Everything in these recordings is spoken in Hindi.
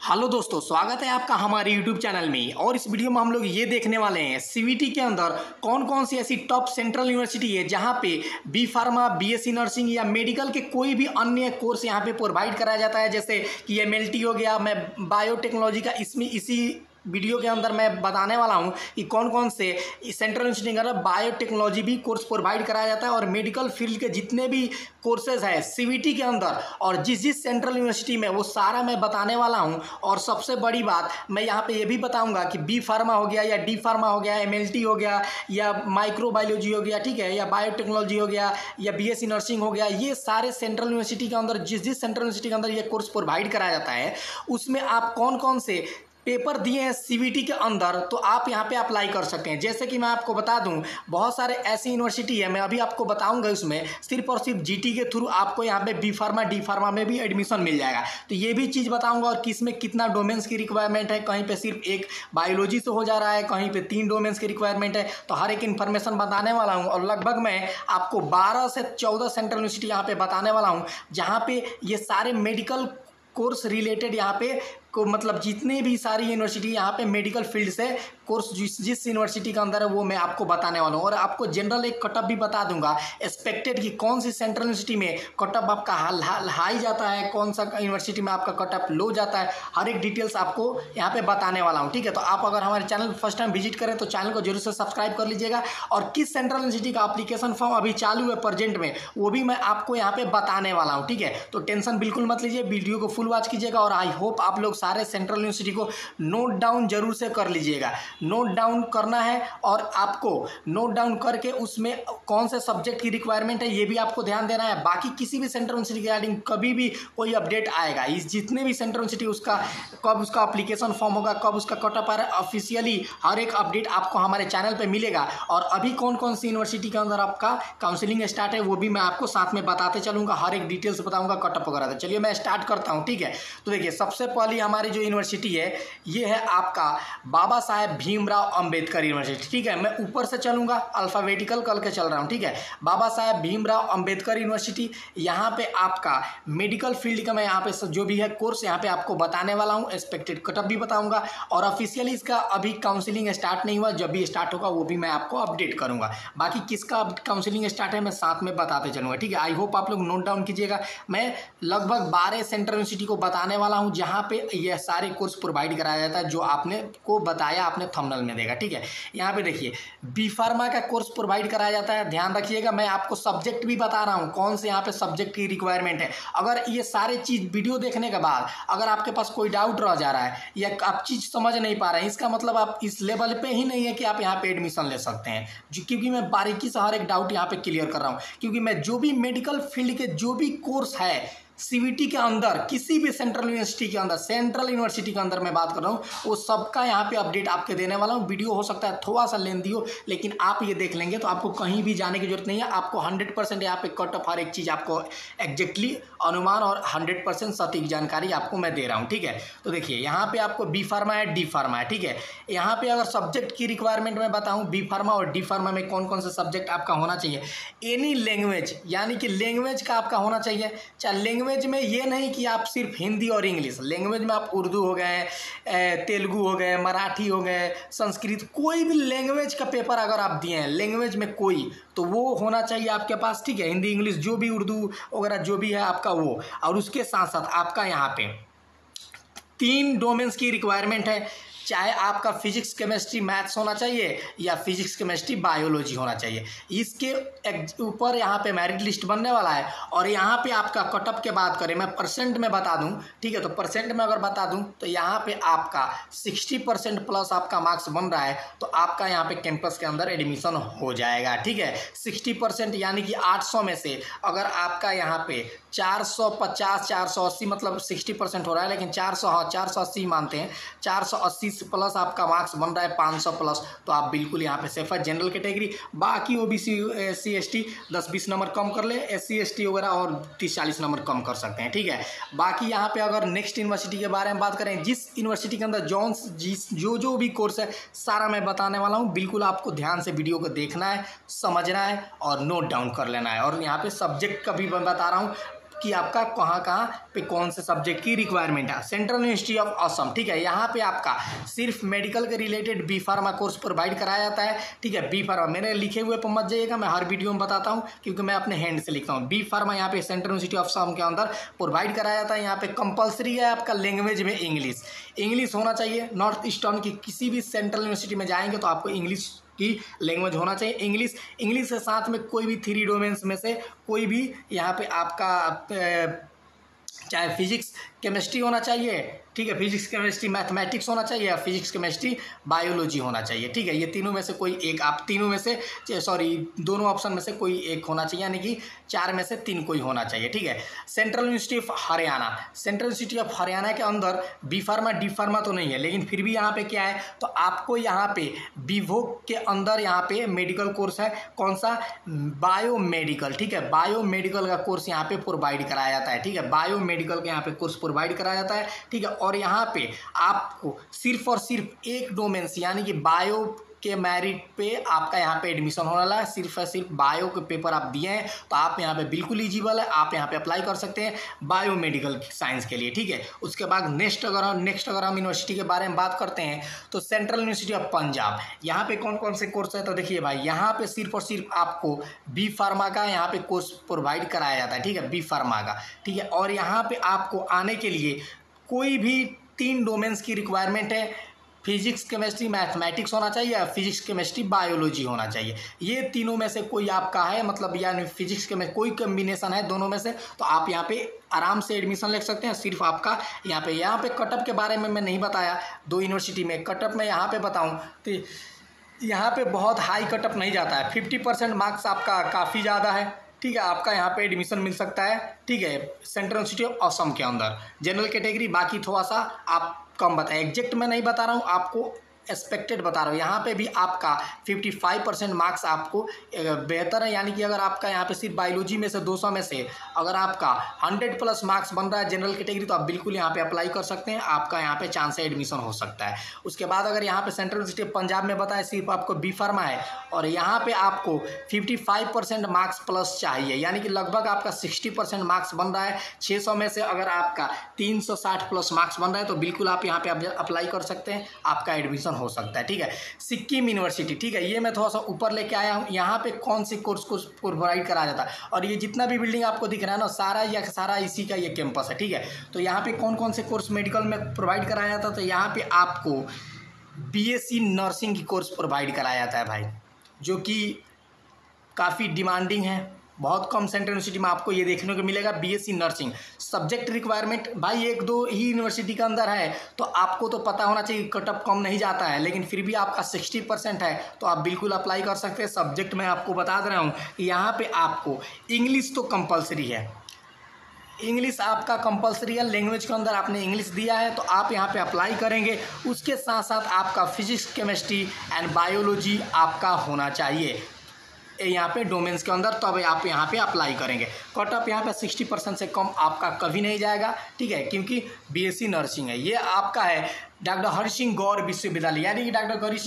हेलो दोस्तों, स्वागत है आपका हमारे YouTube चैनल में। और इस वीडियो में हम लोग ये देखने वाले हैं सीवीटी के अंदर कौन कौन सी ऐसी टॉप सेंट्रल यूनिवर्सिटी है जहां पे बी फार्मा, बीएससी नर्सिंग या मेडिकल के कोई भी अन्य कोर्स यहां पे प्रोवाइड कराया जाता है। जैसे कि एमएलटी हो गया, मैं बायोटेक्नोलॉजी का इसमें इसी वीडियो के अंदर मैं बताने वाला हूं कि कौन कौन से सेंट्रल यूनिवर्सिटी के अंदर बायोटेक्नोलॉजी भी कोर्स प्रोवाइड कराया जाता है और मेडिकल फील्ड के जितने भी कोर्सेज है सीवीटी के अंदर और जिस जिस सेंट्रल यूनिवर्सिटी में वो सारा मैं बताने वाला हूं। और सबसे बड़ी बात मैं यहाँ पे ये भी बताऊंगा कि बी फार्मा हो गया या डी फार्मा हो गया, एमएलटी हो गया या माइक्रोबायोलॉजी हो गया, ठीक है, या बायोटेक्नोलॉजी हो गया या बीएससी नर्सिंग हो गया, ये सारे सेंट्रल यूनिवर्सिटी के अंदर जिस जिस सेंट्रल यूनिवर्सिटी के अंदर ये कोर्स प्रोवाइड कराया जाता है उसमें आप कौन कौन से पेपर दिए हैं सीवीटी के अंदर तो आप यहाँ पे अप्लाई कर सकते हैं। जैसे कि मैं आपको बता दूं, बहुत सारे ऐसी यूनिवर्सिटी है, मैं अभी आपको बताऊंगा, उसमें सिर्फ और सिर्फ जीटी के थ्रू आपको यहाँ पे बी फार्मा, डी फार्मा में भी एडमिशन मिल जाएगा। तो ये भी चीज़ बताऊंगा और किस में कितना डोमेन्स की रिक्वायरमेंट है, कहीं पे सिर्फ एक बायोलॉजी से हो जा रहा है, कहीं पे 3 डोमेन्स की रिक्वायरमेंट है। तो हर एक इन्फॉर्मेशन बताने वाला हूँ और लगभग मैं आपको 12 से 14 सेंट्रल यूनिवर्सिटी यहाँ पे बताने वाला हूँ जहाँ पे ये सारे मेडिकल कोर्स रिलेटेड यहाँ पे को मतलब जितने भी सारी यूनिवर्सिटी यहाँ पे मेडिकल फील्ड से कोर्स जिस यूनिवर्सिटी के अंदर है वो मैं आपको बताने वाला हूँ। और आपको जनरल एक कटअप भी बता दूंगा एक्सपेक्टेड कि कौन सी सेंट्रल यूनिवर्सिटी में कटअप आपका हाई जाता है, कौन सा यूनिवर्सिटी में आपका कटअप लो जाता है, हर एक डिटेल्स आपको यहाँ पे बताने वाला हूँ, ठीक है। तो आप अगर हमारे चैनल फर्स्ट टाइम विजिट करें तो चैनल को जरूर से सब्सक्राइब कर लीजिएगा। और किस सेंट्रल यूनिवर्सिटी का एप्लीकेशन फॉर्म अभी चालू है प्रेजेंट में वो भी मैं आपको यहाँ पे बताने वाला हूँ, ठीक है। तो टेंशन बिल्कुल मत लीजिए, वीडियो को फुल वॉच कीजिएगा और आई होप आप लोग सारे सेंट्रल यूनिवर्सिटी को नोट डाउन जरूर से कर लीजिएगा। नोट डाउन करना है और आपको नोट डाउन करके उसमें कौन से सब्जेक्ट की रिक्वायरमेंट है ये भी आपको ध्यान देना है। बाकी किसी भी सेंट्रल यूनिवर्सिटी रिगार्डिंग कभी भी कोई अपडेट आएगा, इस जितने भी सेंट्रल यूनिवर्सिटी उसका कब उसका एप्लीकेशन फॉर्म होगा, कब उसका कटअप आ रहा है, ऑफिशियली हर एक अपडेट आपको हमारे चैनल पे मिलेगा। और अभी कौन कौन सी यूनिवर्सिटी के अंदर आपका काउंसलिंग स्टार्ट है वो भी मैं आपको साथ में बताते चलूंगा, हर एक डिटेल्स बताऊंगा कटअप वगैरह। तो चलिए मैं स्टार्ट करता हूँ, ठीक है। तो देखिए सबसे पहली हमारी जो यूनिवर्सिटी है ये है आपका बाबा साहेब भीमराव अंबेडकर यूनिवर्सिटी, ठीक है। मैं ऊपर से चलूंगा, अल्फाबेटिकल करके चल रहा हूं, ठीक है। बाबा साहेब भीमराव अंबेडकर यूनिवर्सिटी, यहाँ पे आपका मेडिकल फील्ड का मैं यहाँ पे जो भी है कोर्स यहाँ पे आपको बताने वाला हूँ, एक्सपेक्टेड कटअप भी बताऊंगा और ऑफिशियली इसका अभी काउंसलिंग स्टार्ट नहीं हुआ, जब भी स्टार्ट होगा वो भी मैं आपको अपडेट करूंगा। बाकी किसका काउंसलिंग स्टार्ट है मैं साथ में बताते चलूंगा, ठीक है। आई होप आप लोग नोट डाउन कीजिएगा। मैं लगभग 12 सेंट्रल यूनिवर्सिटी को बताने वाला हूँ जहाँ पे यह सारे कोर्स प्रोवाइड कराया जाता है जो आपने को बताया आपने थंबनेल में देखा, ठीक है। यहाँ पे देखिए बी फार्मा का कोर्स प्रोवाइड कराया जाता है, ध्यान रखिएगा। मैं आपको सब्जेक्ट भी बता रहा हूँ कौन से यहाँ पे सब्जेक्ट की रिक्वायरमेंट है। अगर ये सारे चीज वीडियो देखने के बाद अगर आपके पास कोई डाउट रह जा रहा है या आप चीज समझ नहीं पा रहे हैं, इसका मतलब आप इस लेवल पे ही नहीं है कि आप यहाँ पे एडमिशन ले सकते हैं, क्योंकि मैं बारीकी से हर एक डाउट यहाँ पे क्लियर कर रहा हूँ। क्योंकि मैं जो भी मेडिकल फील्ड के जो भी कोर्स है सीवीटी के अंदर, किसी भी सेंट्रल यूनिवर्सिटी के अंदर, सेंट्रल यूनिवर्सिटी के अंदर मैं बात कर रहा हूँ, वो सबका यहाँ पे अपडेट आपके देने वाला हूँ। वीडियो हो सकता है थोड़ा सा लेंथी हो, लेकिन आप ये देख लेंगे तो आपको कहीं भी जाने की जरूरत नहीं है। आपको 100% यहाँ पे कट ऑफ हर एक चीज़ आपको एग्जैक्टली अनुमान और 100% सटीक जानकारी आपको मैं दे रहा हूँ, ठीक है। तो देखिए यहाँ पे आपको बी फार्मा है, डी फार्मा है, ठीक है। यहाँ पे अगर सब्जेक्ट की रिक्वायरमेंट में बताऊँ, बी फार्मा और डी फार्मा में कौन कौन से सब्जेक्ट आपका होना चाहिए। एनी लैंग्वेज, यानी कि लैंग्वेज का आपका होना चाहिए। चाहे लैंग्वेज में ये नहीं कि आप सिर्फ हिंदी और इंग्लिश, लैंग्वेज में आप उर्दू हो गए, तेलुगु हो गए, मराठी हो गए, संस्कृत, कोई भी लैंग्वेज का पेपर अगर आप दिए हैं लैंग्वेज में कोई, तो वो होना चाहिए आपके पास, ठीक है। हिंदी, इंग्लिश, जो भी उर्दू वगैरह जो भी है आपका वो। और उसके साथ साथ आपका यहाँ पे 3 डोमेन्स की रिक्वायरमेंट है, चाहे आपका फिजिक्स केमिस्ट्री मैथ्स होना चाहिए या फिजिक्स केमिस्ट्री बायोलॉजी होना चाहिए। इसके ऊपर यहाँ पे मेरिट लिस्ट बनने वाला है। और यहाँ पे आपका कटअप के बात करें, मैं परसेंट में बता दूं, ठीक है। तो परसेंट में अगर बता दूं तो यहाँ पे आपका 60% प्लस आपका मार्क्स बन रहा है तो आपका यहाँ पे कैंपस के अंदर एडमिशन हो जाएगा, ठीक है। 60% यानी कि 800 में से अगर आपका यहाँ पे 450 480 मतलब 60% हो रहा है, लेकिन 400, हाँ 480 मानते हैं, 480 प्लस आपका मार्क्स बन रहा है 500 प्लस, तो आप बिल्कुल यहाँ पे सेफ है। जनरल कैटेगरी, बाकी ओबीसी, एससी एसटी 10-20 नंबर कम कर ले, एससी एसटी वगैरह और 30-40 नंबर कम कर सकते हैं, ठीक है। बाकी यहाँ पे अगर नेक्स्ट यूनिवर्सिटी के बारे में बात करें, जिस यूनिवर्सिटी के अंदर जो भी कोर्स है सारा मैं बताने वाला हूँ। बिल्कुल आपको ध्यान से वीडियो को देखना है, समझना है और नोट डाउन कर लेना है। और यहाँ पे सब्जेक्ट का भी मैं बता रहा हूँ कि आपका कहाँ कहाँ पे कौन से सब्जेक्ट की रिक्वायरमेंट है। सेंट्रल यूनिवर्सिटी ऑफ असम, ठीक है, यहाँ पे आपका सिर्फ मेडिकल के related B pharma course provide कराया जाता है, ठीक है। बी फार्मा मैंने लिखे हुए पर मत जाइएगा, मैं हर वीडियो में बताता हूँ क्योंकि मैं अपने हैंड से लिखता हूँ। बी फार्मा यहाँ पे सेंट्रल यूनिवर्सिटी ऑफ असम के अंदर प्रोवाइड कराया जाता है। यहाँ पे कंपलसरी है आपका लैंग्वेज में इंग्लिश होना चाहिए। नॉर्थ ईस्टर्न की किसी भी सेंट्रल यूनिवर्सिटी में जाएंगे तो आपको इंग्लिश की लैंग्वेज होना चाहिए। इंग्लिश के साथ में कोई भी 3 डोमेन्स में से कोई भी यहाँ पे आपका चाहे फिजिक्स केमिस्ट्री होना चाहिए, ठीक है, फिजिक्स केमिस्ट्री मैथमेटिक्स होना चाहिए या फिजिक्स केमिस्ट्री बायोलॉजी होना चाहिए, ठीक है। ये तीनों में से कोई एक, आप तीनों में से दोनों ऑप्शन में से कोई एक होना चाहिए, यानी कि 4 में से 3 कोई होना चाहिए, ठीक है। Central university of Haryana, central university of Haryana के अंदर बी फार्मा डी फार्मा तो नहीं है, लेकिन फिर भी यहाँ पे क्या है, तो आपको यहाँ पे बीवोक के अंदर यहाँ पे मेडिकल कोर्स है, कौन सा, बायोमेडिकल, ठीक है। बायोमेडिकल का कोर्स यहाँ पे प्रोवाइड कराया जाता है, ठीक है। बायोमेडिकल का यहाँ पे कोर्स प्रोवाइड कराया जाता है, ठीक है। और यहाँ पे आपको सिर्फ और सिर्फ एक डोमेन्स यानी कि बायो के मेरिट पे आपका यहाँ पे एडमिशन होने वाला है। सिर्फ और सिर्फ बायो के पेपर आप दिए हैं तो आप यहाँ पे बिल्कुल एलिजिबल है, आप यहाँ पे अप्लाई कर सकते हैं बायोमेडिकल साइंस के लिए, ठीक है। उसके बाद नेक्स्ट अगर हम यूनिवर्सिटी के बारे में बात करते हैं तो सेंट्रल यूनिवर्सिटी ऑफ पंजाब, यहाँ पे कौन कौन से कोर्स है, तो देखिए भाई यहाँ पे सिर्फ और सिर्फ आपको बी फार्मा का यहाँ पे कोर्स प्रोवाइड कराया जाता है, ठीक है, बी फार्मा का, ठीक है। और यहाँ पे आपको आने के लिए कोई भी 3 डोमेन्स की रिक्वायरमेंट है, फिजिक्स केमिस्ट्री मैथमेटिक्स होना चाहिए या फिजिक्स केमिस्ट्री बायोलॉजी होना चाहिए। ये तीनों में से कोई आपका है, मतलब यानी फिजिक्स के में कोई कम्बिनेशन है दोनों में से, तो आप यहाँ पे आराम से एडमिशन ले सकते हैं। सिर्फ आपका यहाँ पे कटअप के बारे में मैं नहीं बताया, 2 यूनिवर्सिटी में कटअप मैं यहाँ पे बताऊँ तो यहाँ पे बहुत हाई कटअप नहीं जाता है, 50% मार्क्स आपका काफ़ी ज़्यादा है, ठीक है। आपका यहाँ पे एडमिशन मिल सकता है, ठीक है, सेंट्रल यूनिवर्सिटी ऑफ असम के अंदर जनरल कैटेगरी, बाकी थोड़ा सा आप कम बताएं, एग्जैक्ट मैं नहीं बता रहा हूँ, आपको एक्सपेक्टेड बता रहा हूँ। यहाँ पे भी आपका 55% मार्क्स आपको बेहतर है, यानी कि अगर आपका यहाँ पे सिर्फ बायोलॉजी में से 200 में से अगर आपका 100+ मार्क्स बन रहा है जनरल कैटेगरी तो आप बिल्कुल यहाँ पे अप्लाई कर सकते हैं, आपका यहाँ पे चांस है एडमिशन हो सकता है। उसके बाद अगर यहाँ पे सेंट्रल यूनिवर्सिटी पंजाब में बताया सिर्फ आपको बी फार्मा है और यहाँ पे आपको 55% मार्क्स प्लस चाहिए, यानी कि लगभग आपका 60% मार्क्स बन रहा है 600 में से, अगर आपका 360+ मार्क्स बन रहा है तो बिल्कुल आप यहाँ पे अप्लाई कर सकते हैं, आपका एडमिशन हो सकता है, ठीक है। सिक्किम यूनिवर्सिटी, ठीक है, ये मैं थोड़ा सा ऊपर लेके आया हूँ। यहाँ पे कौन सी कोर्स को प्रोवाइड कराया जाता है, और ये जितना भी बिल्डिंग आपको दिख रहा है ना सारा इसी का ये कैंपस है, ठीक है। तो यहाँ पे कौन कौन से कोर्स मेडिकल में प्रोवाइड कराया जाता है, तो यहाँ पे आपको BSc नर्सिंग की कोर्स प्रोवाइड कराया जाता है भाई, जो कि काफ़ी डिमांडिंग है। बहुत कम सेंट्रल यूनिवर्सिटी में आपको ये देखने को मिलेगा BSc नर्सिंग। सब्जेक्ट रिक्वायरमेंट भाई 1-2 ही यूनिवर्सिटी के अंदर है, तो आपको तो पता होना चाहिए कटअप कम नहीं जाता है, लेकिन फिर भी आपका 60% है तो आप बिल्कुल अप्लाई कर सकते हैं। सब्जेक्ट मैं आपको बता दे रहा हूँ, यहाँ पे आपको इंग्लिश तो कंपलसरी है, इंग्लिश आपका कंपलसरी है, लैंग्वेज के अंदर आपने इंग्लिश दिया है तो आप यहाँ पे अप्लाई करेंगे। उसके साथ साथ आपका फिजिक्स केमिस्ट्री एंड बायोलॉजी आपका होना चाहिए यहाँ पे डोमेन्स के अंदर, तब आप यहाँ पे अप्लाई करेंगे। कटअप यहाँ पे 60% से कम आपका कभी नहीं जाएगा, ठीक है, क्योंकि BSc नर्सिंग है। ये आपका है डॉक्टर हरि सिंह गौर विश्वविद्यालय, यानी कि डॉक्टर हरि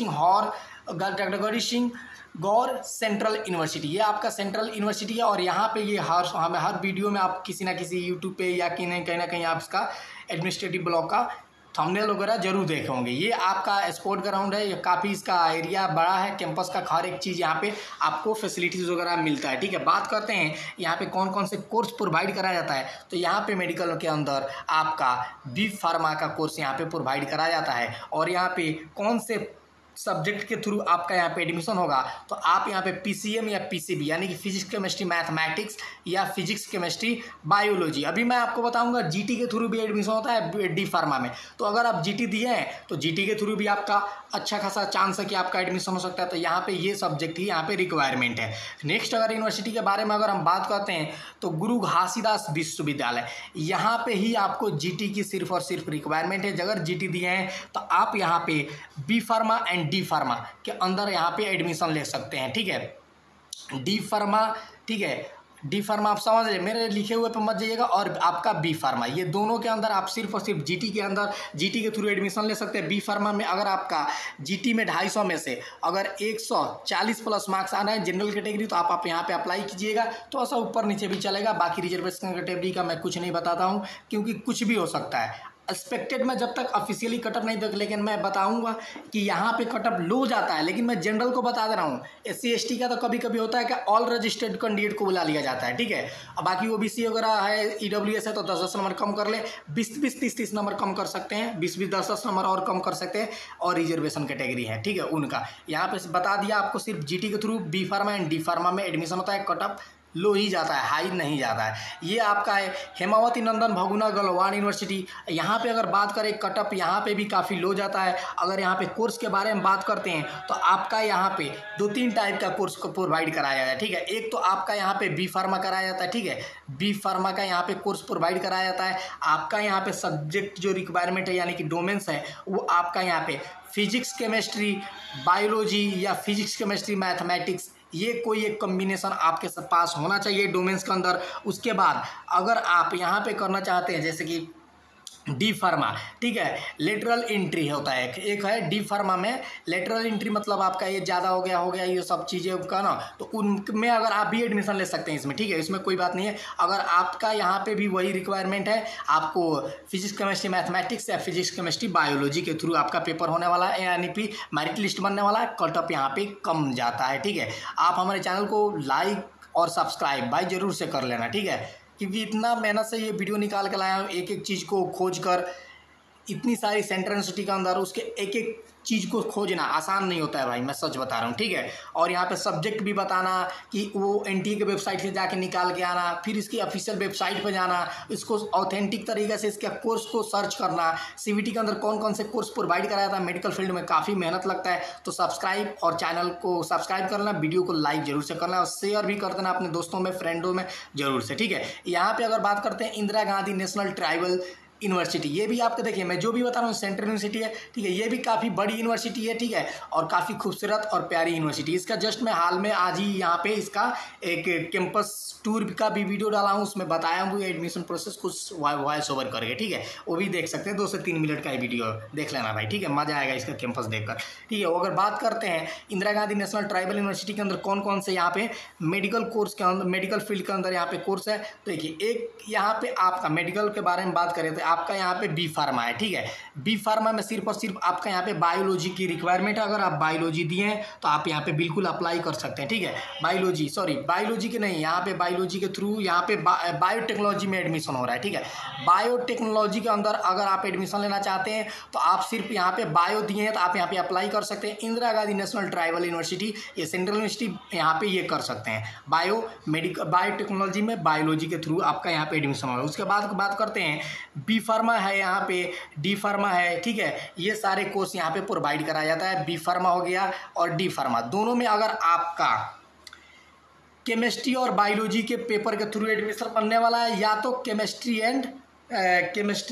सिंह गौर सेंट्रल यूनिवर्सिटी, ये आपका सेंट्रल यूनिवर्सिटी है। और यहाँ पे ये हर वीडियो में आप किसी ना किसी यूट्यूब पे या कहीं ना कहीं आप इसका एडमिनिस्ट्रेटिव ब्लॉक का थंबनेल वगैरह जरूर देखे होंगे। ये आपका स्पोर्ट ग्राउंड है, ये काफ़ी इसका एरिया बड़ा है, कैंपस का हर एक चीज़ यहाँ पे आपको फैसिलिटीज़ वगैरह मिलता है, ठीक है। बात करते हैं यहाँ पे कौन कौन से कोर्स प्रोवाइड कराया जाता है, तो यहाँ पे मेडिकल के अंदर आपका बी फार्मा का कोर्स यहाँ पे प्रोवाइड कराया जाता है। और यहाँ पे कौन से सब्जेक्ट के थ्रू आपका यहाँ पे एडमिशन होगा, तो आप यहाँ पे PCM या PCB यानी कि फिजिक्स केमिस्ट्री मैथमेटिक्स या फिजिक्स केमिस्ट्री बायोलॉजी। अभी मैं आपको बताऊंगा GT के थ्रू भी एडमिशन होता है डी फार्मा में, तो अगर आप GT दिए हैं तो GT के थ्रू भी आपका अच्छा खासा चांस है कि आपका एडमिशन हो सकता है। तो यहाँ पे ये सब्जेक्ट ही यहाँ पे रिक्वायरमेंट है। नेक्स्ट अगर यूनिवर्सिटी के बारे में अगर हम बात करते हैं तो गुरु घासीदास विश्वविद्यालय, यहाँ पे ही आपको GT की सिर्फ और सिर्फ रिक्वायरमेंट है। अगर GT दिए हैं तो आप यहाँ पे B pharma and D pharma के अंदर यहाँ पे एडमिशन ले सकते हैं, ठीक है। डी फार्मा, ठीक है, डी फार्मा आप समझ रहे, मेरे लिखे हुए पे मत जाइएगा, और आपका बी फार्मा, ये दोनों के अंदर आप सिर्फ और सिर्फ जीटी के अंदर जीटी के थ्रू एडमिशन ले सकते हैं। बी फार्मा में अगर आपका जीटी में 250 में से अगर 140 प्लस मार्क्स आना है जनरल कैटेगरी, तो आप यहाँ पे अप्लाई कीजिएगा, तो ऐसा ऊपर नीचे भी चलेगा। बाकी रिजर्वेशन कैटेगरी का मैं कुछ नहीं बताता हूँ, क्योंकि कुछ भी हो सकता है। एक्सपेक्टेड में जब तक ऑफिशियली कटअप नहीं देख, लेकिन मैं बताऊंगा कि यहाँ पे कटअप लो जाता है, लेकिन मैं जनरल को बता दे रहा हूँ। SC ST का तो कभी कभी होता है कि ऑल रजिस्टर्ड कैंडिडेट को बुला लिया जाता है, ठीक है। और बाकी OBC वगैरह है, EWS है, तो 10-10 नंबर कम कर ले, 20-20, 30-30 नंबर कम कर सकते हैं, 20-20, 10-10 नंबर और कम कर सकते हैं। और रिजर्वेशन कैटेगरी है, ठीक है, उनका यहाँ पे बता दिया आपको। सिर्फ जीटी के through B pharma and D pharma में एडमिशन होता है, कटअप लो ही जाता है, हाई नहीं जाता है। ये आपका है हेमावती नंदन भगुना गलवान यूनिवर्सिटी। यहाँ पे अगर बात करें कटअप, यहाँ पे भी काफ़ी लो जाता है। अगर यहाँ पे कोर्स के बारे में बात करते हैं तो आपका यहाँ पे 2-3 टाइप का कोर्स को प्रोवाइड कराया जाता है, ठीक है। एक तो आपका यहाँ पे बी फार्मा कराया जाता है, ठीक है, बी फार्मा का यहाँ पे कोर्स प्रोवाइड कराया जाता है। आपका यहाँ पे सब्जेक्ट जो रिक्वायरमेंट है यानी कि डोमेन्स है, वो आपका यहाँ पे फिजिक्स केमिस्ट्री बायोलॉजी या फिजिक्स केमिस्ट्री मैथमेटिक्स, ये कोई एक कॉम्बिनेशन आपके पास होना चाहिए डोमेन्स के अंदर। उसके बाद अगर आप यहाँ पे करना चाहते हैं जैसे कि डी फार्मा, ठीक है, लेटरल एंट्री होता है, एक है डी फार्मा में लेटरल एंट्री, मतलब आपका ये ज़्यादा हो गया ये सब चीज़ें का ना, तो उनमें अगर आप भी एडमिशन ले सकते हैं इसमें, ठीक है, इसमें कोई बात नहीं है। अगर आपका यहाँ पे भी वही रिक्वायरमेंट है, आपको फिजिक्स केमिस्ट्री मैथमेटिक्स या फिजिक्स केमिस्ट्री बायोलॉजी के थ्रू आपका पेपर होने वाला है, यानी कि मेरिट लिस्ट बनने वाला है, कटअप यहाँ पे कम जाता है, ठीक है। आप हमारे चैनल को लाइक और सब्सक्राइब भाई जरूर से कर लेना, ठीक है, क्योंकि इतना मेहनत से ये वीडियो निकाल के लाया हूँ, एक एक चीज़ को खोज कर, इतनी सारी सेंट्रल यूनिवर्सिटी के अंदर उसके एक एक चीज़ को खोजना आसान नहीं होता है भाई, मैं सच बता रहा हूँ, ठीक है। और यहाँ पे सब्जेक्ट भी बताना कि वो NTA के वेबसाइट से जाके निकाल के आना, फिर इसकी ऑफिशियल वेबसाइट पे जाना, इसको ऑथेंटिक तरीके से इसके कोर्स को सर्च करना, CVT के अंदर कौन कौन से कोर्स प्रोवाइड कराया था, मेडिकल फील्ड में काफ़ी मेहनत लगता है। तो सब्सक्राइब और चैनल को सब्सक्राइब करना, वीडियो को लाइक जरूर से करना और शेयर भी कर देना अपने दोस्तों में, फ्रेंडों में जरूर से, ठीक है। यहाँ पर अगर बात करते हैं Indira Gandhi national tribal university, ये भी आपको देखिए मैं जो भी बता रहा हूँ सेंट्रल यूनिवर्सिटी है, ठीक है, ये भी काफ़ी बड़ी यूनिवर्सिटी है, ठीक है, और काफ़ी खूबसूरत और प्यारी यूनिवर्सिटी। इसका जस्ट मैं हाल में आज ही यहाँ पे इसका एक कैंपस टूर का भी वीडियो डाला हूँ, उसमें बताया हूँ एडमिशन प्रोसेस कुछ वॉइस ओवर करके, ठीक है, वो भी देख सकते हैं, 2 से 3 मिनट का वीडियो देख लेना भाई, ठीक है, मज़ा आएगा इसका कैंपस देखकर, ठीक है। अगर बात करते हैं Indira Gandhi national tribal university के अंदर कौन कौन से यहाँ पे मेडिकल कोर्स के अंदर, मेडिकल फील्ड के अंदर यहाँ पे कोर्स है, तो देखिए एक यहाँ पे आपका मेडिकल के बारे में बात करें तो आपका यहाँ पे बी फार्मा है, ठीक है। बी फार्मा में सिर्फ और सिर्फ आपका यहाँ पे बायोलॉजी की रिक्वायरमेंट है। अगर आप बायोलॉजी दिए हैं तो आप यहाँ पे बिल्कुल अप्लाई कर सकते हैं, ठीक है। बायोलॉजी के नहीं, यहाँ पे बायोलॉजी के थ्रू यहाँ पे बायोटेक्नोलॉजी में एडमिशन हो रहा है, ठीक है। बायोटेक्नोलॉजी के अंदर अगर आप एडमिशन लेना चाहते हैं तो आप सिर्फ यहाँ पे बायो दिए हैं तो आप यहाँ पे अप्लाई कर सकते हैं। Indira Gandhi national tribal university, ये सेंट्रल यूनिवर्सिटी, यहाँ पे ये कर सकते हैं बायोटेक्नोलॉजी में बायोलॉजी के थ्रू आपका यहाँ पे एडमिशन हो रहा है। उसके बाद बात करते हैं बी फार्मा है, यहाँ पे डी फार्मा है, ठीक है, ये सारे कोर्स यहाँ पे प्रोवाइड कराया जाता है। बी फार्मा हो गया और डी फार्मा, दोनों में अगर आपका केमिस्ट्री और बायोलॉजी के पेपर के थ्रू एडमिशन बनने वाला है, या तो केमिस्ट्री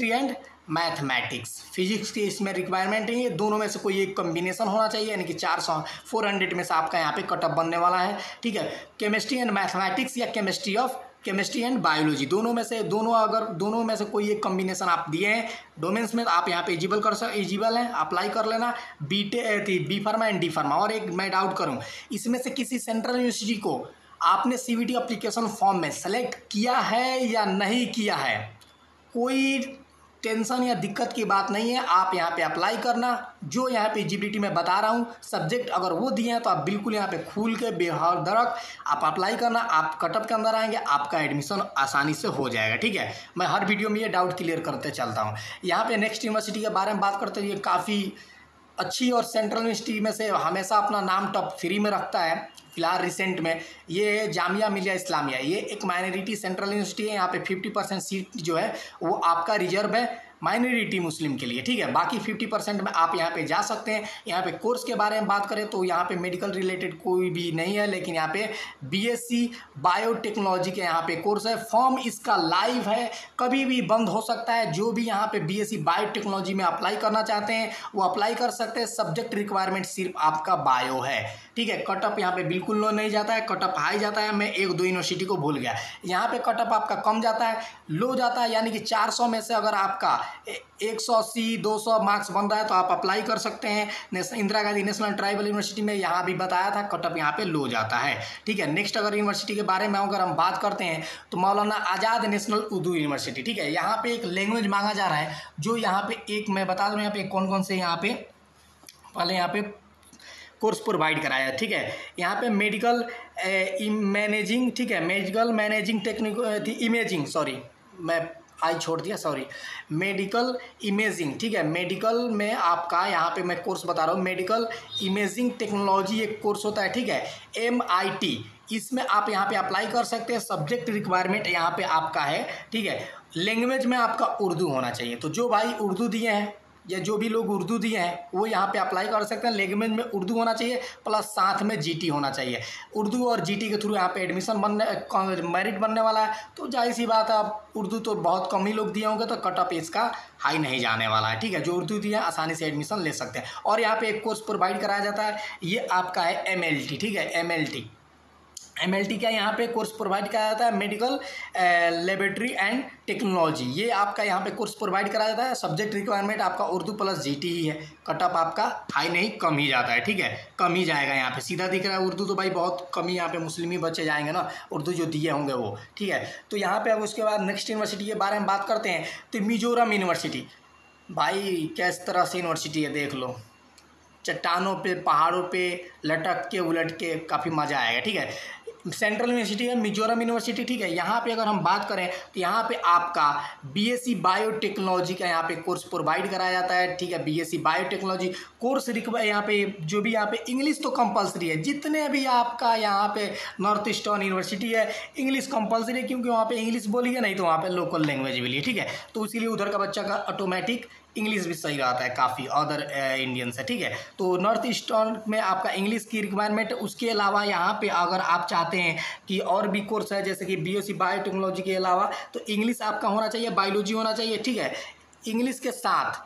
एंड मैथमेटिक्स, फिजिक्स की इसमें रिक्वायरमेंट है, ये दोनों में से कोई एक कॉम्बिनेशन होना चाहिए, यानी कि 400 में से आपका यहाँ पे कटअप बनने वाला है, ठीक है। केमिस्ट्री एंड मैथमेटिक्स या केमिस्ट्री एंड बायोलॉजी, दोनों में से कोई एक कॉम्बिनेशन आप दिए हैं डोमेन्स में, तो आप यहाँ पे एलिजिबल हैं, अप्लाई कर लेना। B pharma and D pharma. और एक मैं डाउट करूँ, इसमें से किसी सेंट्रल यूनिवर्सिटी को आपने CVT एप्लीकेशन फॉर्म में सेलेक्ट किया है या नहीं किया है, कोई टेंशन या दिक्कत की बात नहीं है, आप यहाँ पे अप्लाई करना। जो यहाँ पे एलिजिबिलिटी में बता रहा हूँ सब्जेक्ट अगर वो दिए हैं तो आप बिल्कुल यहाँ पे खुल के बेहदरक आप अप्लाई करना, आप कटअप के अंदर आएंगे, आपका एडमिशन आसानी से हो जाएगा, ठीक है। मैं हर वीडियो में ये डाउट क्लियर करते चलता हूँ। यहाँ पे नेक्स्ट यूनिवर्सिटी के बारे में बात करते हैं, ये काफ़ी अच्छी और सेंट्रल यूनिवर्सिटी में से हमेशा अपना नाम टॉप 3 में रखता है। फिलहाल रिसेंट में ये जामिया मिलिया इस्लामिया, ये एक माइनॉरिटी सेंट्रल यूनिवर्सिटी है। यहाँ पे 50% सीट जो है वो आपका रिजर्व है, माइनॉरिटी मुस्लिम के लिए, ठीक है। बाकी 50% में आप यहाँ पे जा सकते हैं। यहाँ पे कोर्स के बारे में बात करें तो यहाँ पे मेडिकल रिलेटेड कोई भी नहीं है, लेकिन यहाँ पे बीएससी बायोटेक्नोलॉजी के यहाँ पे कोर्स है। फॉर्म इसका लाइव है, कभी भी बंद हो सकता है। जो भी यहाँ पे बीएससी बायोटेक्नोलॉजी में अप्लाई करना चाहते हैं वो अप्लाई कर सकते हैं। सब्जेक्ट रिक्वायरमेंट सिर्फ आपका बायो है, ठीक है। कटअप यहाँ पे बिल्कुल लो नहीं जाता है, कटअप हाई जाता है। मैं 1-2 यूनिवर्सिटी को भूल गया। यहाँ पे कटअप आपका कम जाता है, लो जाता है, यानी कि 400 में से अगर आपका 180 200 मार्क्स बन रहा है तो आप अप्लाई कर सकते हैं। Indira Gandhi national tribal university में यहाँ भी बताया था कटअप यहाँ पे लो जाता है, ठीक है। नेक्स्ट अगर यूनिवर्सिटी के बारे में अगर हम बात करते हैं तो मौलाना आज़ाद नेशनल उर्दू यूनिवर्सिटी, ठीक है। यहाँ पे एक लैंग्वेज मांगा जा रहा है, जो यहाँ पे एक मैं बता दूँ यहाँ पे कौन कौन से यहाँ पे पहले यहाँ पे कोर्स प्रोवाइड कराया है, ठीक है। यहाँ पे मेडिकल मैनेजिंग, ठीक है, medical managing technique imaging, sorry मैं आई छोड़ दिया, सॉरी, मेडिकल इमेजिंग, ठीक है। मेडिकल में आपका यहाँ पे मैं कोर्स बता रहा हूँ, मेडिकल इमेजिंग टेक्नोलॉजी एक कोर्स होता है, ठीक है, MIT। इसमें आप यहाँ पे अप्लाई कर सकते हैं। सब्जेक्ट रिक्वायरमेंट यहाँ पे आपका है, ठीक है। लैंग्वेज में आपका उर्दू होना चाहिए। तो जो भाई उर्दू दिए हैं या जो भी लोग उर्दू दिए हैं वो यहाँ पे अप्लाई कर सकते हैं। लैंग्वेज में उर्दू होना चाहिए, प्लस साथ में GT होना चाहिए। उर्दू और GT के थ्रू यहाँ पे एडमिशन मेरिट बनने वाला है, तो जाहिर सी बात है अब उर्दू तो बहुत कम ही लोग दिए होंगे, तो कट ऑफ इसका हाई नहीं जाने वाला है, ठीक है। जो उर्दू दिए आसानी से एडमिशन ले सकते हैं। और यहाँ पे एक कोर्स प्रोवाइड कराया जाता है, ये आपका है MLT, ठीक है। MLT का यहाँ पे कोर्स प्रोवाइड कराया जाता है, मेडिकल लेबोरेटरी एंड टेक्नोलॉजी। ये आपका यहाँ पे कोर्स प्रोवाइड कराया जाता है। सब्जेक्ट रिक्वायरमेंट आपका उर्दू प्लस GT ही है। कटअप आपका हाई नहीं, कम ही जाता है, ठीक है, कम ही जाएगा। यहाँ पे सीधा दिख रहा है उर्दू तो भाई बहुत कम ही यहाँ पे मुस्लिम ही बच्चे जाएंगे ना, उर्दू जो दिए होंगे वो, ठीक है। तो यहाँ पे अब उसके बाद नेक्स्ट यूनिवर्सिटी के बारे में बात करते हैं तो मिजोरम यूनिवर्सिटी। भाई किस तरह से यूनिवर्सिटी है देख लो, चट्टानों पे पहाड़ों पे लटक के उलट के, काफ़ी मज़ा आएगा, ठीक है। सेंट्रल यूनिवर्सिटी है मिजोरम यूनिवर्सिटी, ठीक है। यहाँ पे अगर हम बात करें तो यहाँ पे आपका BSc बायोटेक्नोलॉजी का यहाँ पे कोर्स प्रोवाइड कराया जाता है, ठीक है। BSc बायोटेक्नोलॉजी कोर्स यहाँ पे जो भी यहाँ पे इंग्लिश तो कंपलसरी है। जितने भी आपका यहाँ पे नॉर्थ ईस्टर्न यूनिवर्सिटी है इंग्लिश कंपलसरी है, क्योंकि वहाँ पे इंग्लिश बोलिए नहीं तो वहाँ पे लोकल लैंग्वेज भी लिए, ठीक है। तो इसीलिए उधर का बच्चा का ऑटोमेटिक इंग्लिश भी सही रहता है काफ़ी अदर इंडियन से, ठीक है। तो नॉर्थ ईस्टर्न में आपका इंग्लिश की रिक्वायरमेंट। उसके अलावा यहाँ पे अगर आप चाहते हैं कि और भी कोर्स है जैसे कि BSc बायोटेक्नोलॉजी के अलावा, तो इंग्लिश आपका होना चाहिए, बायोलॉजी होना चाहिए, ठीक है। इंग्लिश के साथ,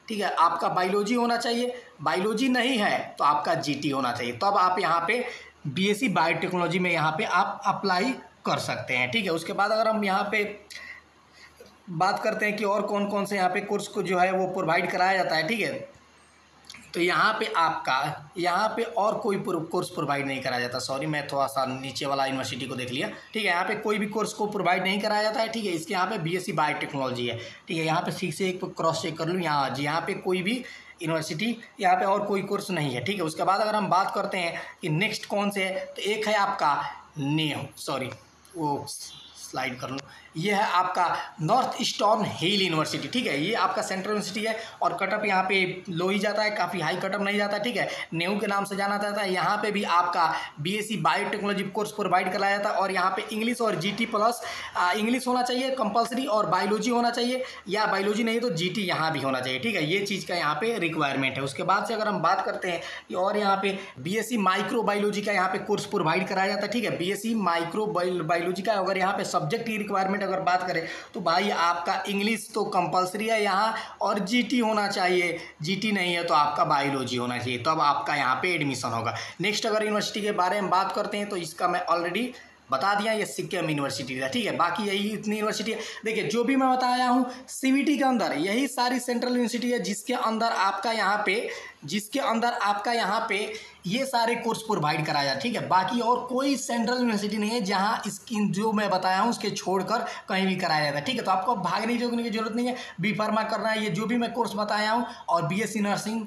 ठीक है, आपका बायोलॉजी होना चाहिए। बायोलॉजी नहीं है तो आपका GT होना चाहिए, तब आप यहाँ पे BSc बायोटेक्नोलॉजी में यहाँ पे आप अप्लाई कर सकते हैं, ठीक है। उसके बाद अगर हम यहाँ पे बात करते हैं कि और कौन कौन से यहाँ पे कोर्स को जो है वो प्रोवाइड कराया जाता है, ठीक है। तो यहाँ पे आपका यहाँ पे और कोई कोर्स प्रोवाइड नहीं कराया जाता। सॉरी मैं थोड़ा सा नीचे वाला यूनिवर्सिटी को देख लिया, ठीक है। यहाँ पे कोई भी कोर्स को प्रोवाइड नहीं कराया जाता है, ठीक है। इसके यहाँ पे BSc बायोटेक्नोलॉजी है, ठीक है। यहाँ पे ठीक से एक क्रॉस चेक कर लूँ, यहाँ पे कोई भी यूनिवर्सिटी यहाँ पे और कोई कोर्स नहीं है, ठीक है। उसके बाद अगर हम बात करते हैं कि नेक्स्ट कौन से है, तो एक है आपका स्लाइड कर लूँ, ये है आपका नॉर्थ ईस्टर्न हिल यूनिवर्सिटी, ठीक है। ये आपका सेंट्रल यूनिवर्सिटी है और कटअप यहाँ पे लो ही जाता है, काफ़ी हाई कटअप नहीं जाता, ठीक है। नेहरू के नाम से जाना जाता है। यहाँ पे भी आपका BSc बायोटेक्नोलॉजी कोर्स प्रोवाइड कराया जाता है और यहाँ पे इंग्लिश और GT प्लस इंग्लिश होना चाहिए कंपलसरी, और बायोलॉजी होना चाहिए, या बायोलॉजी नहीं तो GT यहाँ भी होना चाहिए, ठीक है। ये चीज़ का यहाँ पे रिक्वायरमेंट है। उसके बाद से अगर हम बात करते हैं कि और यहाँ पे BSc माइक्रो बायोलॉजी का यहाँ पे कोर्स प्रोवाइड कराया जाता है, ठीक है। BSc माइक्रो बायोलॉजी का अगर यहाँ पे सब्जेक्ट की रिक्वायरमेंट अगर बात करें तो भाई आपका इंग्लिश तो कंपलसरी है यहाँ, और GT होना चाहिए। GT नहीं है तो आपका बायोलॉजी होना चाहिए, तब आपका यहाँ पे एडमिशन होगा। नेक्स्ट अगर यूनिवर्सिटी के बारे में बात करते हैं तो इसका मैं ऑलरेडी बता दिया, ये सिक्किम यूनिवर्सिटी था, ठीक है। बाकी यही इतनी यूनिवर्सिटी है। देखिए जो भी मैं बताया हूँ CVT के अंदर यही सारी सेंट्रल यूनिवर्सिटी है जिसके अंदर आपका यहाँ पे ये सारे कोर्स प्रोवाइड कराया, ठीक है। बाकी और कोई सेंट्रल यूनिवर्सिटी नहीं है जहाँ इसकी जो मैं बताया हूँ उसके छोड़कर कहीं भी कराया जाता है, ठीक है। तो आपको भागने जोगने की जरूरत नहीं है, B.Pharma करना है, ये जो भी मैं कोर्स बताया हूँ, और BSc नर्सिंग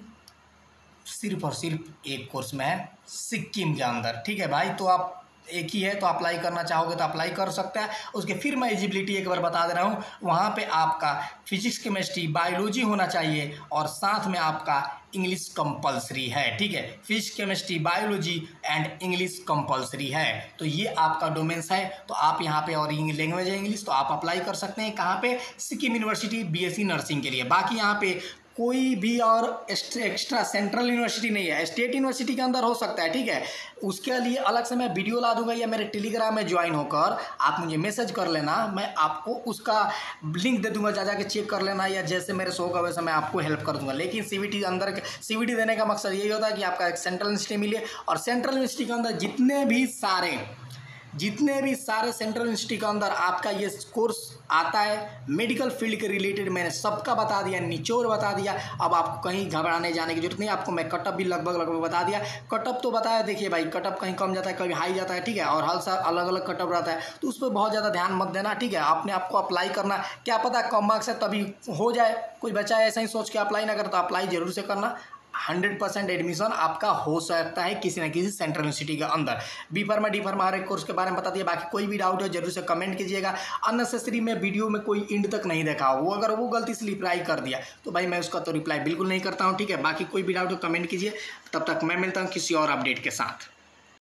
सिर्फ और सिर्फ एक कोर्स में है सिक्किम के अंदर, ठीक है भाई। तो आप एक ही है तो अप्लाई करना चाहोगे तो अप्लाई कर सकते हैं। उसके फिर मैं एलिजिबिलिटी एक बार बता दे रहा हूँ, वहाँ पे आपका फिजिक्स केमिस्ट्री बायोलॉजी होना चाहिए और साथ में आपका इंग्लिश कंपलसरी है, ठीक है। Physics, chemistry, biology and English compulsory है। तो ये आपका डोमेन्स है। तो आप यहाँ पे, और लैंग्वेज है इंग्लिश, तो आप अप्लाई कर सकते हैं कहाँ पे, सिक्किम यूनिवर्सिटी बीएससी नर्सिंग के लिए। बाकी यहाँ पे कोई भी और एक्स्ट्रा सेंट्रल यूनिवर्सिटी नहीं है, स्टेट यूनिवर्सिटी के अंदर हो सकता है, ठीक है। उसके लिए अलग से मैं वीडियो ला दूंगा, या मेरे टेलीग्राम में ज्वाइन होकर आप मुझे मैसेज कर लेना, मैं आपको उसका लिंक दे दूंगा, जा जाके चेक कर लेना, या जैसे मेरे शो का वैसे मैं आपको हेल्प कर दूंगा। लेकिन सीवीटी अंदर, सीवीटी देने का मकसद यही होता है कि आपका एक सेंट्रल यूनिवर्सिटी मिले, और सेंट्रल यूनिवर्सिटी के अंदर जितने भी सारे सेंट्रल यूनिवर्सिटी के अंदर आपका ये कोर्स आता है मेडिकल फील्ड के रिलेटेड, मैंने सबका बता दिया, निचोड़ बता दिया। अब आपको कहीं घबराने जाने की जरूरत नहीं, आपको मैं कटअप भी लगभग बता दिया। कटअप तो बताया, देखिए भाई, कटअप कहीं कम जाता है, कभी हाई जाता है, ठीक है, और हर साल अलग अलग कटअप रहता है, तो उस पर बहुत ज़्यादा ध्यान मत देना, ठीक है। आपने आपको अप्लाई करना, क्या पता कम मार्क्स है तभी हो जाए, कोई बच्चा ऐसा ही सोच के अप्लाई ना करे, तो अप्लाई जरूर से करना। 100% एडमिशन आपका हो सकता है किसी न किसी सेंट्रल यूनिवर्सिटी के अंदर। बी फार्मा, डी फार्मा, हर एक कोर्स के बारे में बता दिया। बाकी कोई भी डाउट है जरूर से कमेंट कीजिएगा। अननेसेसरी में वीडियो में कोई एंड तक नहीं देखा, वो अगर वो गलती से रिप्लाई कर दिया तो भाई मैं उसका तो रिप्लाई बिल्कुल नहीं करता हूँ, ठीक है। बाकी कोई भी डाउट हो कमेंट कीजिए। तब तक मैं मिलता हूँ किसी और अपडेट के साथ।